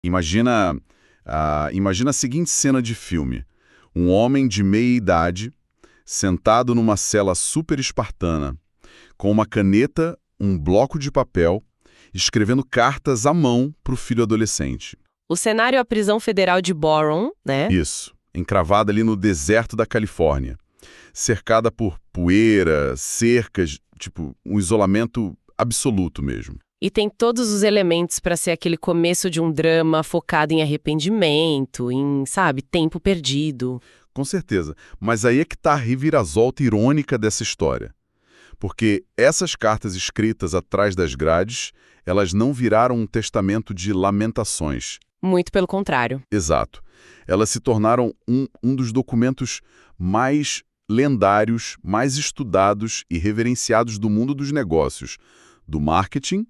Imagina, imagina a seguinte cena de filme. Um homem de meia idade, sentado numa cela super espartana, com uma caneta, um bloco de papel, escrevendo cartas à mão para o filho adolescente. O cenário é a prisão federal de Boron, né? Isso, encravada ali no deserto da Califórnia, cercada por poeira, cercas, tipo, um isolamento absoluto mesmo. E tem todos os elementos para ser aquele começo de um drama focado em arrependimento, em, sabe, tempo perdido. Com certeza, mas aí é que está a reviravolta irônica dessa história. Porque essas cartas escritas atrás das grades, elas não viraram um testamento de lamentações. Muito pelo contrário. Exato. Elas se tornaram um dos documentos mais lendários, mais estudados e reverenciados do mundo dos negócios, do marketing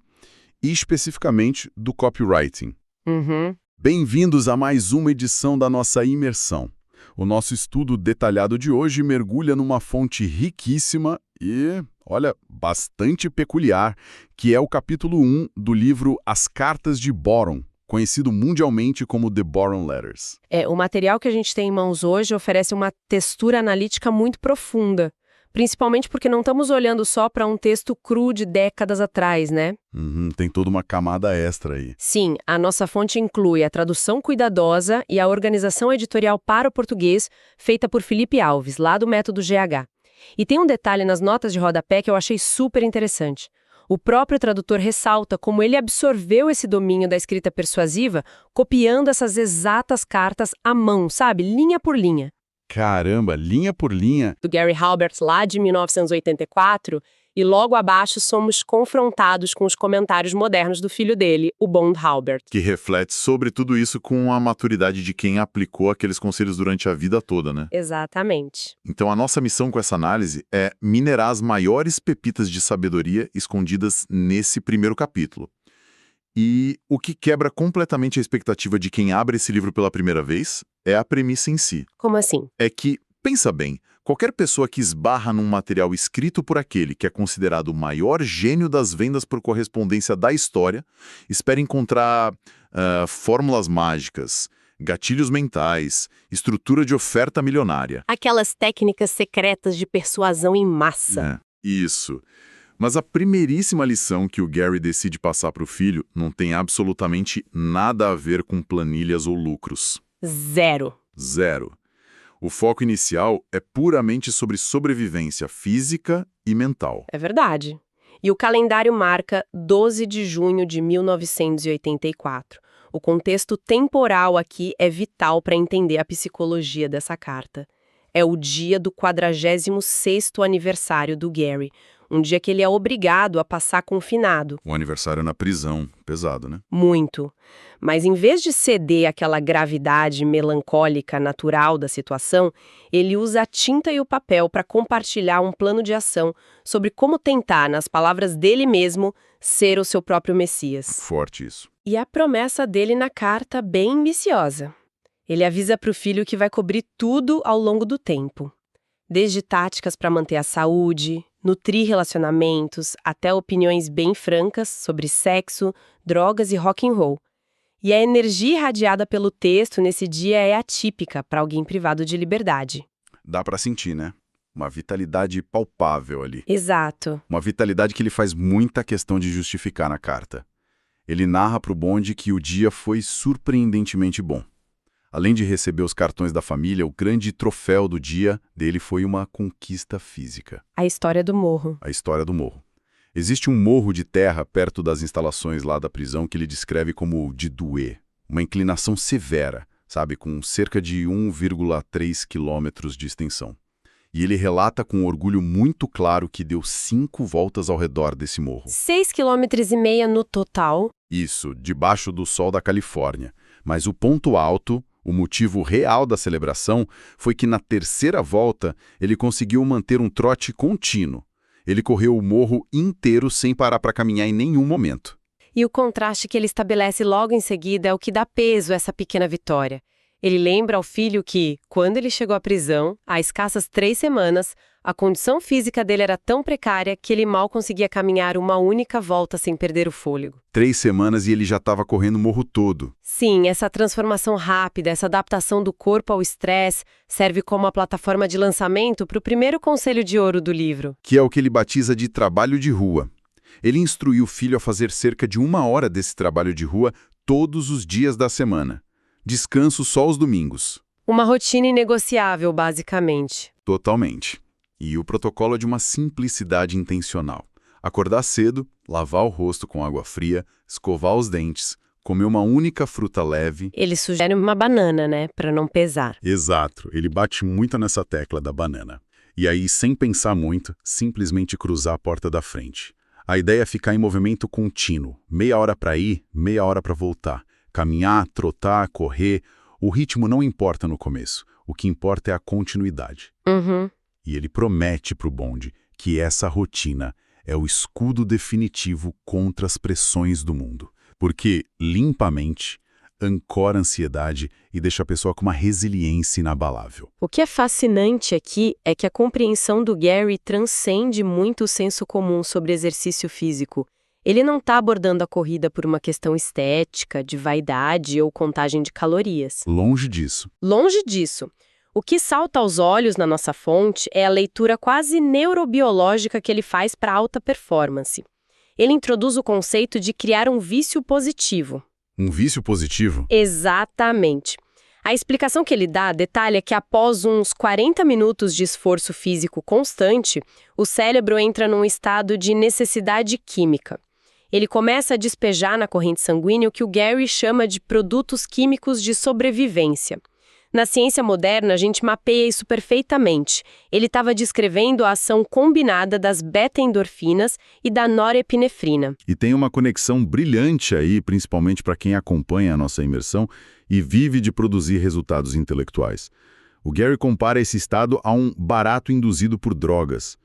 e especificamente do copywriting. Uhum. Bem-vindos a mais uma edição da nossa imersão. O nosso estudo detalhado de hoje mergulha numa fonte riquíssima e, olha, bastante peculiar, que é o capítulo 1 do livro As Cartas de Boron, conhecido mundialmente como The Boron Letters. O material que a gente tem em mãos hoje oferece uma textura analítica muito profunda, principalmente porque não estamos olhando só para um texto cru de décadas atrás, né? Tem toda uma camada extra aí. Sim, a nossa fonte inclui a tradução cuidadosa e a organização editorial para o português, feita por Felipe Alves, lá do Método GH. E tem um detalhe nas notas de rodapé que eu achei super interessante. O próprio tradutor ressalta como ele absorveu esse domínio da escrita persuasiva, copiando essas exatas cartas à mão, sabe? Linha por linha. Caramba, linha por linha. Do Gary Halbert, lá de 1984, e logo abaixo somos confrontados com os comentários modernos do filho dele, o Bond Halbert. Que reflete sobre tudo isso com a maturidade de quem aplicou aqueles conselhos durante a vida toda, né? Exatamente. Então a nossa missão com essa análise é minerar as maiores pepitas de sabedoria escondidas nesse primeiro capítulo. E o que quebra completamente a expectativa de quem abre esse livro pela primeira vez é a premissa em si. Como assim? É que, pensa bem, qualquer pessoa que esbarra num material escrito por aquele que é considerado o maior gênio das vendas por correspondência da história, espera encontrar fórmulas mágicas, gatilhos mentais, estrutura de oferta milionária. Aquelas técnicas secretas de persuasão em massa. Isso. Mas a primeiríssima lição que o Gary decide passar para o filho não tem absolutamente nada a ver com planilhas ou lucros. Zero. O foco inicial é puramente sobre sobrevivência física e mental. É verdade. E o calendário marca 12 de junho de 1984. O contexto temporal aqui é vital para entender a psicologia dessa carta. É o dia do 46º aniversário do Gary, um dia que ele é obrigado a passar confinado. O aniversário na prisão, pesado, né? Muito. Mas em vez de ceder àquela gravidade melancólica natural da situação, ele usa a tinta e o papel para compartilhar um plano de ação sobre como tentar, nas palavras dele mesmo, ser o seu próprio Messias. Forte isso. E a promessa dele na carta bem ambiciosa. Ele avisa para o filho que vai cobrir tudo ao longo do tempo. Desde táticas para manter a saúde, nutrir relacionamentos, até opiniões bem francas sobre sexo, drogas e rock and roll. E a energia irradiada pelo texto nesse dia é atípica para alguém privado de liberdade. Dá pra sentir, né? Uma vitalidade palpável ali. Exato. Uma vitalidade que ele faz muita questão de justificar na carta. Ele narra pro Bond que o dia foi surpreendentemente bom. Além de receber os cartões da família, o grande troféu do dia dele foi uma conquista física. A história do morro. A história do morro. Existe um morro de terra perto das instalações lá da prisão que ele descreve como de doer. Uma inclinação severa, sabe, com cerca de 1,3 quilômetros de extensão. E ele relata com orgulho muito claro que deu 5 voltas ao redor desse morro. 6,5 km no total. Isso, debaixo do sol da Califórnia. Mas o ponto alto, o motivo real da celebração, foi que na terceira volta ele conseguiu manter um trote contínuo. Ele correu o morro inteiro sem parar para caminhar em nenhum momento. E o contraste que ele estabelece logo em seguida é o que dá peso a essa pequena vitória. Ele lembra ao filho que, quando ele chegou à prisão, há escassas 3 semanas, A condição física dele era tão precária que ele mal conseguia caminhar uma única volta sem perder o fôlego. 3 semanas e ele já estava correndo o morro todo. Sim, essa transformação rápida, essa adaptação do corpo ao estresse, serve como a plataforma de lançamento para o primeiro conselho de ouro do livro. Que é o que ele batiza de trabalho de rua. Ele instruiu o filho a fazer cerca de 1 hora desse trabalho de rua todos os dias da semana. Descanso só os domingos. Uma rotina inegociável, basicamente. Totalmente. E o protocolo é de uma simplicidade intencional. Acordar cedo, lavar o rosto com água fria, escovar os dentes, comer uma única fruta leve. Ele sugere uma banana, né, para não pesar. Exato, ele bate muito nessa tecla da banana. E aí, sem pensar muito, simplesmente cruzar a porta da frente. A ideia é ficar em movimento contínuo, meia hora para ir, meia hora para voltar. Caminhar, trotar, correr, o ritmo não importa no começo, o que importa é a continuidade. Uhum. E ele promete para o bonde que essa rotina é o escudo definitivo contra as pressões do mundo, porque limpa a mente, ancora a ansiedade e deixa a pessoa com uma resiliência inabalável. O que é fascinante aqui é que a compreensão do Gary transcende muito o senso comum sobre exercício físico. Ele não está abordando a corrida por uma questão estética, de vaidade ou contagem de calorias. Longe disso. Longe disso. O que salta aos olhos na nossa fonte é a leitura quase neurobiológica que ele faz para alta performance. Ele introduz o conceito de criar um vício positivo. Um vício positivo? Exatamente. A explicação que ele dá detalha que após uns 40 minutos de esforço físico constante, o cérebro entra num estado de necessidade química. Ele começa a despejar na corrente sanguínea o que o Gary chama de produtos químicos de sobrevivência. Na ciência moderna, a gente mapeia isso perfeitamente. Ele estava descrevendo a ação combinada das beta-endorfinas e da norepinefrina. E tem uma conexão brilhante aí, principalmente para quem acompanha a nossa imersão e vive de produzir resultados intelectuais. O Gary compara esse estado a um barato induzido por drogas.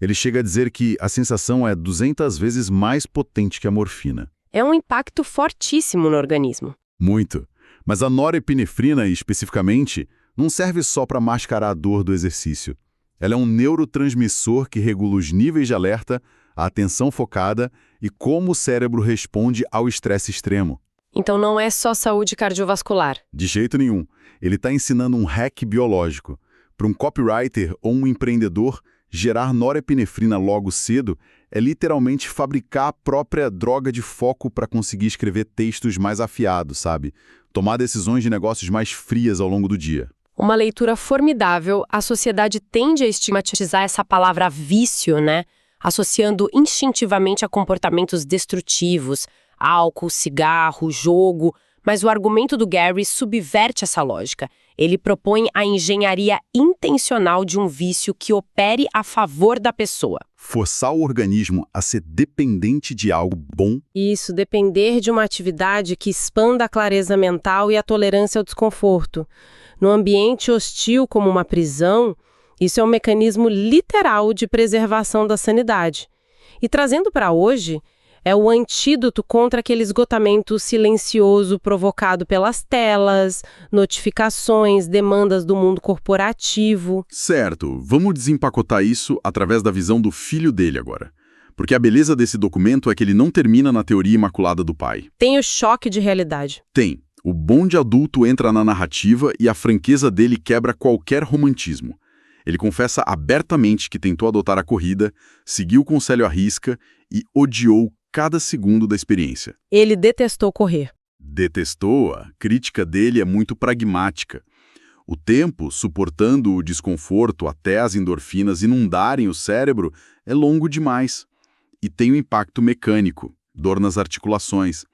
Ele chega a dizer que a sensação é 200 vezes mais potente que a morfina. É um impacto fortíssimo no organismo. Muito. Mas a norepinefrina, especificamente, não serve só para mascarar a dor do exercício. Ela é um neurotransmissor que regula os níveis de alerta, a atenção focada e como o cérebro responde ao estresse extremo. Então não é só saúde cardiovascular. De jeito nenhum. Ele está ensinando um hack biológico. Para um copywriter ou um empreendedor, gerar norepinefrina logo cedo é literalmente fabricar a própria droga de foco para conseguir escrever textos mais afiados, sabe? Tomar decisões de negócios mais frias ao longo do dia. Uma leitura formidável. A sociedade tende a estigmatizar essa palavra vício, né? Associando instintivamente a comportamentos destrutivos, álcool, cigarro, jogo. Mas o argumento do Gary subverte essa lógica. Ele propõe a engenharia intencional de um vício que opere a favor da pessoa. Forçar o organismo a ser dependente de algo bom. Isso, depender de uma atividade que expanda a clareza mental e a tolerância ao desconforto. No ambiente hostil como uma prisão, isso é um mecanismo literal de preservação da sanidade. E trazendo para hoje, é o antídoto contra aquele esgotamento silencioso provocado pelas telas, notificações, demandas do mundo corporativo. Certo, vamos desempacotar isso através da visão do filho dele agora. Porque a beleza desse documento é que ele não termina na teoria imaculada do pai. Tem o choque de realidade. Tem. O bonde adulto entra na narrativa e a franqueza dele quebra qualquer romantismo. Ele confessa abertamente que tentou adotar a corrida, seguiu o conselho à risca e odiou cada segundo da experiência. Ele detestou correr. Detestou, a crítica dele é muito pragmática. O tempo, suportando o desconforto até as endorfinas inundarem o cérebro, é longo demais. E tem um impacto mecânico, dor nas articulações.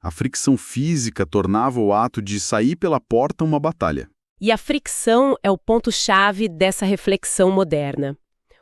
A fricção física tornava o ato de sair pela porta uma batalha. E a fricção é o ponto-chave dessa reflexão moderna.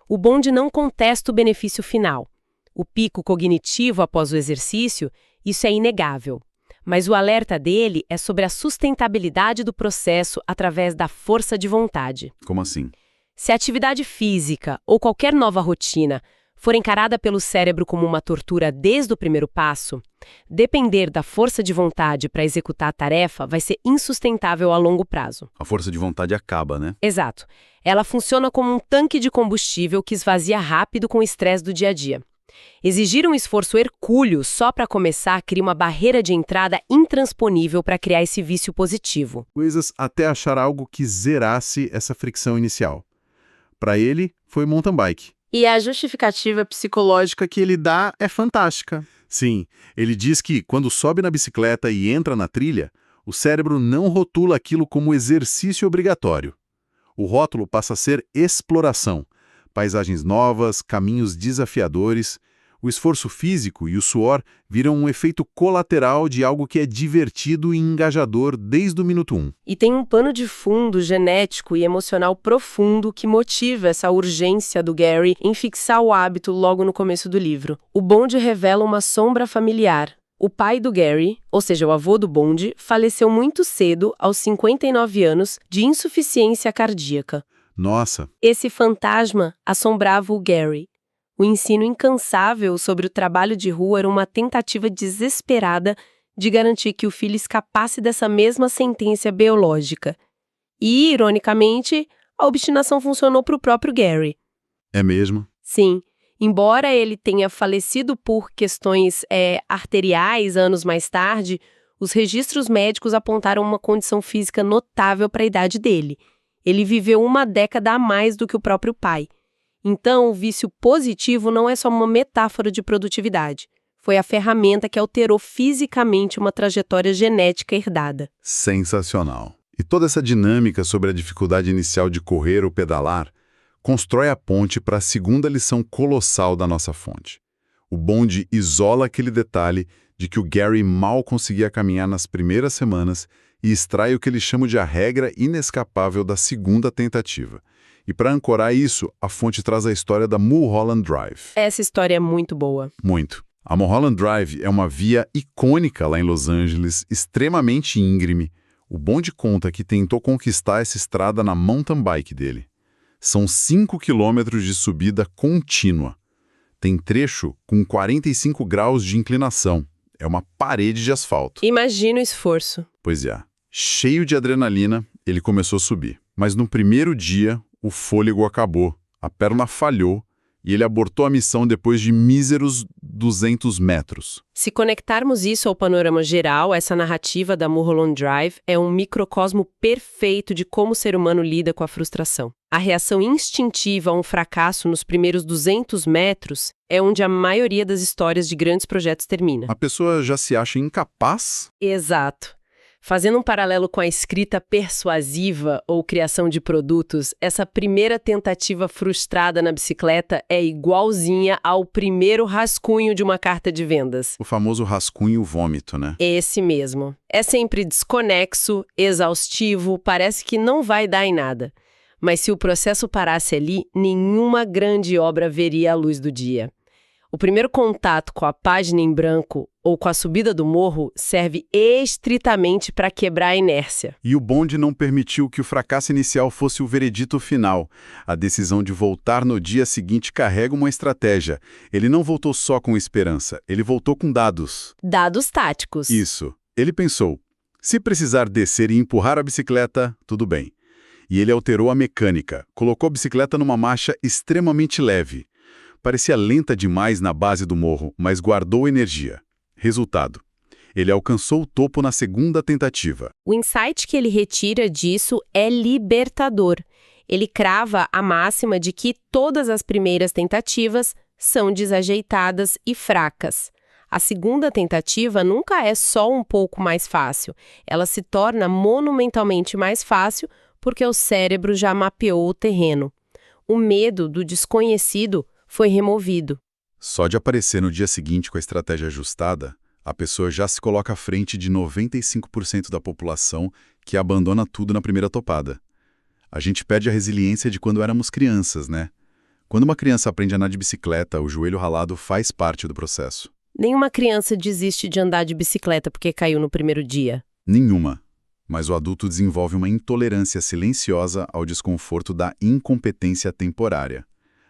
O bonde não contesta o benefício final. O pico cognitivo após o exercício, isso é inegável. Mas o alerta dele é sobre a sustentabilidade do processo através da força de vontade. Como assim? Se a atividade física ou qualquer nova rotina for encarada pelo cérebro como uma tortura desde o primeiro passo, depender da força de vontade para executar a tarefa vai ser insustentável a longo prazo. A força de vontade acaba, né? Exato. Ela funciona como um tanque de combustível que esvazia rápido com o estresse do dia a dia. Exigir um esforço hercúleo só para começar cria uma barreira de entrada intransponível para criar esse vício positivo. Coisas até achar algo que zerasse essa fricção inicial. Para ele, foi mountain bike. E a justificativa psicológica que ele dá é fantástica. Sim, ele diz que, quando sobe na bicicleta e entra na trilha, o cérebro não rotula aquilo como exercício obrigatório. O rótulo passa a ser exploração, paisagens novas, caminhos desafiadores. O esforço físico e o suor viram um efeito colateral de algo que é divertido e engajador desde o minuto 1. E tem um pano de fundo genético e emocional profundo que motiva essa urgência do Gary em fixar o hábito logo no começo do livro. O Bond revela uma sombra familiar. O pai do Gary, ou seja, o avô do Bond, faleceu muito cedo, aos 59 anos, de insuficiência cardíaca. Nossa, Esse fantasma assombrava o Gary. O ensino incansável sobre o trabalho de rua era uma tentativa desesperada de garantir que o filho escapasse dessa mesma sentença biológica. E, ironicamente, a obstinação funcionou para o próprio Gary. é mesmo? Sim, embora ele tenha falecido por questões arteriais anos mais tarde, os registros médicos apontaram uma condição física notável para a idade dele. Ele viveu uma década a mais do que o próprio pai. Então, o vício positivo não é só uma metáfora de produtividade. Foi a ferramenta que alterou fisicamente uma trajetória genética herdada. Sensacional. E toda essa dinâmica sobre a dificuldade inicial de correr ou pedalar constrói a ponte para a segunda lição colossal da nossa fonte. O Bond isola aquele detalhe de que o Gary mal conseguia caminhar nas primeiras semanas e extrai o que ele chama de a regra inescapável da segunda tentativa. E para ancorar isso, a fonte traz a história da Mulholland Drive. Essa história é muito boa. Muito. A Mulholland Drive é uma via icônica lá em Los Angeles, extremamente íngreme. O Bond conta que tentou conquistar essa estrada na mountain bike dele. São 5 quilômetros de subida contínua. Tem trecho com 45 graus de inclinação. É uma parede de asfalto. Imagina o esforço. Pois é. Cheio de adrenalina, ele começou a subir. Mas no primeiro dia, o fôlego acabou, a perna falhou e ele abortou a missão depois de míseros 200 metros. Se conectarmos isso ao panorama geral, essa narrativa da Mulholland Drive é um microcosmo perfeito de como o ser humano lida com a frustração. A reação instintiva a um fracasso nos primeiros 200 metros é onde a maioria das histórias de grandes projetos termina. A pessoa já se acha incapaz? Exato. Fazendo um paralelo com a escrita persuasiva ou criação de produtos, essa primeira tentativa frustrada na bicicleta é igualzinha ao primeiro rascunho de uma carta de vendas. O famoso rascunho vômito, né? Esse mesmo. É sempre desconexo, exaustivo, parece que não vai dar em nada. Mas se o processo parasse ali, nenhuma grande obra veria a luz do dia. O primeiro contato com a página em branco ou com a subida do morro serve estritamente para quebrar a inércia. E o Bond não permitiu que o fracasso inicial fosse o veredito final. A decisão de voltar no dia seguinte carrega uma estratégia. Ele não voltou só com esperança, ele voltou com dados. Dados táticos. Isso. Ele pensou, se precisar descer e empurrar a bicicleta, tudo bem. E ele alterou a mecânica, colocou a bicicleta numa marcha extremamente leve. Parecia lenta demais na base do morro, mas guardou energia. Resultado: ele alcançou o topo na segunda tentativa. O insight que ele retira disso é libertador. Ele crava a máxima de que todas as primeiras tentativas são desajeitadas e fracas. A segunda tentativa nunca é só um pouco mais fácil. Ela se torna monumentalmente mais fácil porque o cérebro já mapeou o terreno. O medo do desconhecido foi removido. Só de aparecer no dia seguinte com a estratégia ajustada, a pessoa já se coloca à frente de 95% da população que abandona tudo na primeira topada. A gente perde a resiliência de quando éramos crianças, né? Quando uma criança aprende a andar de bicicleta, o joelho ralado faz parte do processo. Nenhuma criança desiste de andar de bicicleta porque caiu no primeiro dia. Nenhuma. Mas o adulto desenvolve uma intolerância silenciosa ao desconforto da incompetência temporária.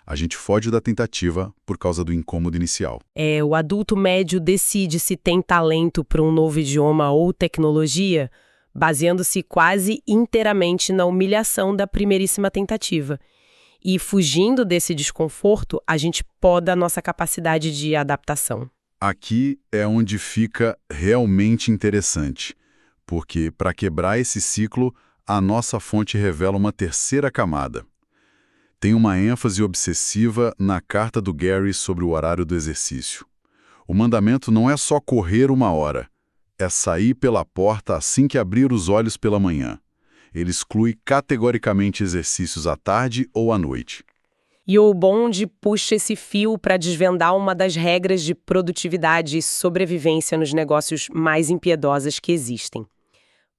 A gente foge da tentativa por causa do incômodo inicial. O adulto médio decide se tem talento para um novo idioma ou tecnologia, baseando-se quase inteiramente na humilhação da primeiríssima tentativa. E fugindo desse desconforto, a gente poda a nossa capacidade de adaptação. Aqui é onde fica realmente interessante, porque para quebrar esse ciclo, a nossa fonte revela uma terceira camada. Tem uma ênfase obsessiva na carta do Gary sobre o horário do exercício. O mandamento não é só correr 1 hora, é sair pela porta assim que abrir os olhos pela manhã. Ele exclui categoricamente exercícios à tarde ou à noite. E o Bond puxa esse fio para desvendar uma das regras de produtividade e sobrevivência nos negócios mais impiedosas que existem.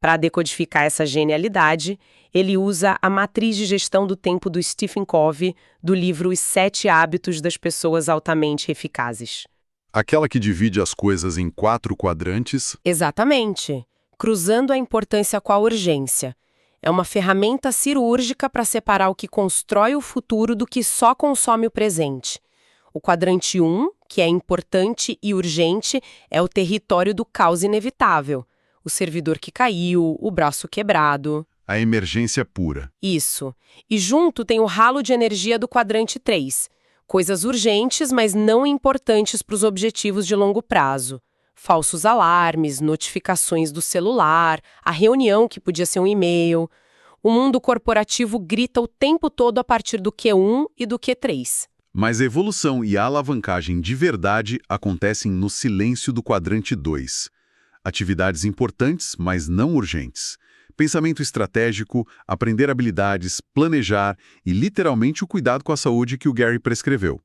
Para decodificar essa genialidade, ele usa a matriz de gestão do tempo do Stephen Covey, do livro Os 7 Hábitos das Pessoas Altamente Eficazes. Aquela que divide as coisas em 4 quadrantes. Exatamente, cruzando a importância com a urgência. É uma ferramenta cirúrgica para separar o que constrói o futuro do que só consome o presente. O quadrante 1, que é importante e urgente, é o território do caos inevitável. O servidor que caiu, o braço quebrado. A emergência pura. Isso. E junto tem o ralo de energia do quadrante 3. Coisas urgentes, mas não importantes para os objetivos de longo prazo. Falsos alarmes, notificações do celular, a reunião que podia ser um e-mail. O mundo corporativo grita o tempo todo a partir do Q1 e do Q3. Mas a evolução e a alavancagem de verdade acontecem no silêncio do quadrante 2. Atividades importantes, mas não urgentes. Pensamento estratégico, aprender habilidades, planejar e literalmente o cuidado com a saúde que o Gary prescreveu.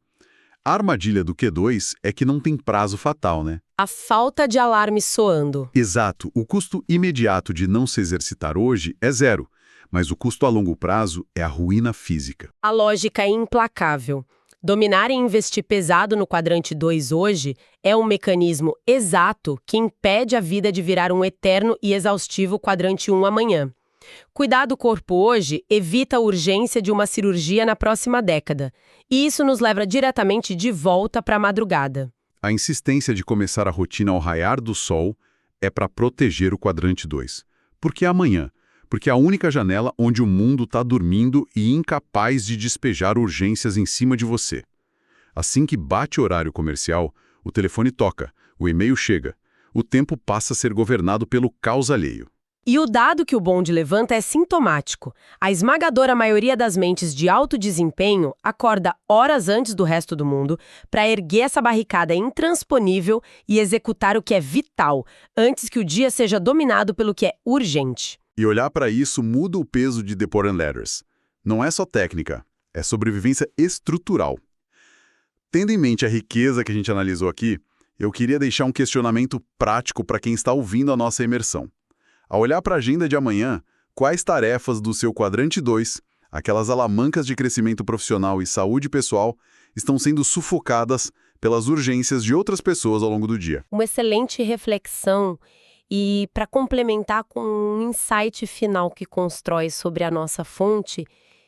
A armadilha do Q2 é que não tem prazo fatal, né? A falta de alarme soando. Exato. O custo imediato de não se exercitar hoje é 0, mas o custo a longo prazo é a ruína física. A lógica é implacável. Dominar e investir pesado no quadrante 2 hoje é um mecanismo exato que impede a vida de virar um eterno e exaustivo quadrante 1 amanhã. Cuidar do corpo hoje evita a urgência de uma cirurgia na próxima década. E isso nos leva diretamente de volta para a madrugada. A insistência de começar a rotina ao raiar do sol é para proteger o quadrante 2. Porque é amanhã. Porque é a única janela onde o mundo está dormindo e incapaz de despejar urgências em cima de você. Assim que bate o horário comercial, o telefone toca, o e-mail chega. O tempo passa a ser governado pelo caos alheio. E o dado que o Bond levanta é sintomático. A esmagadora maioria das mentes de alto desempenho acorda horas antes do resto do mundo para erguer essa barricada intransponível e executar o que é vital, antes que o dia seja dominado pelo que é urgente. E olhar para isso muda o peso de The Important Letters. Não é só técnica, é sobrevivência estrutural. Tendo em mente a riqueza que a gente analisou aqui, eu queria deixar um questionamento prático para quem está ouvindo a nossa imersão. Ao olhar para a agenda de amanhã, quais tarefas do seu quadrante 2, aquelas alavancas de crescimento profissional e saúde pessoal, estão sendo sufocadas pelas urgências de outras pessoas ao longo do dia? Uma excelente reflexão. E para complementar com um insight final que constrói sobre a nossa fonte,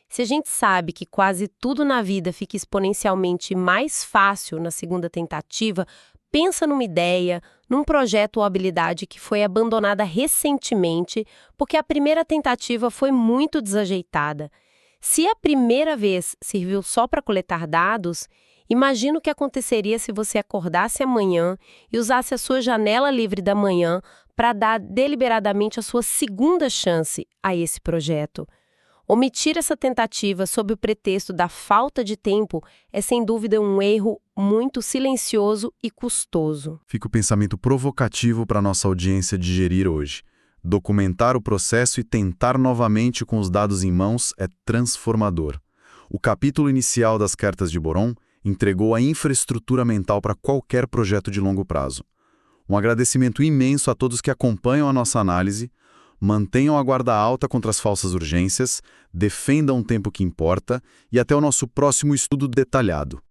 se a gente sabe que quase tudo na vida fica exponencialmente mais fácil na segunda tentativa, pensa numa ideia, num projeto ou habilidade que foi abandonada recentemente porque a primeira tentativa foi muito desajeitada. Se a primeira vez serviu só para coletar dados, imagina o que aconteceria se você acordasse amanhã e usasse a sua janela livre da manhã para dar deliberadamente a sua segunda chance a esse projeto. Omitir essa tentativa sob o pretexto da falta de tempo é sem dúvida um erro muito silencioso e custoso. Fica o pensamento provocativo para a nossa audiência digerir hoje. Documentar o processo e tentar novamente com os dados em mãos é transformador. O capítulo inicial das Cartas de Boron entregou a infraestrutura mental para qualquer projeto de longo prazo. Um agradecimento imenso a todos que acompanham a nossa análise, mantenham a guarda alta contra as falsas urgências, defendam o tempo que importa e até o nosso próximo estudo detalhado.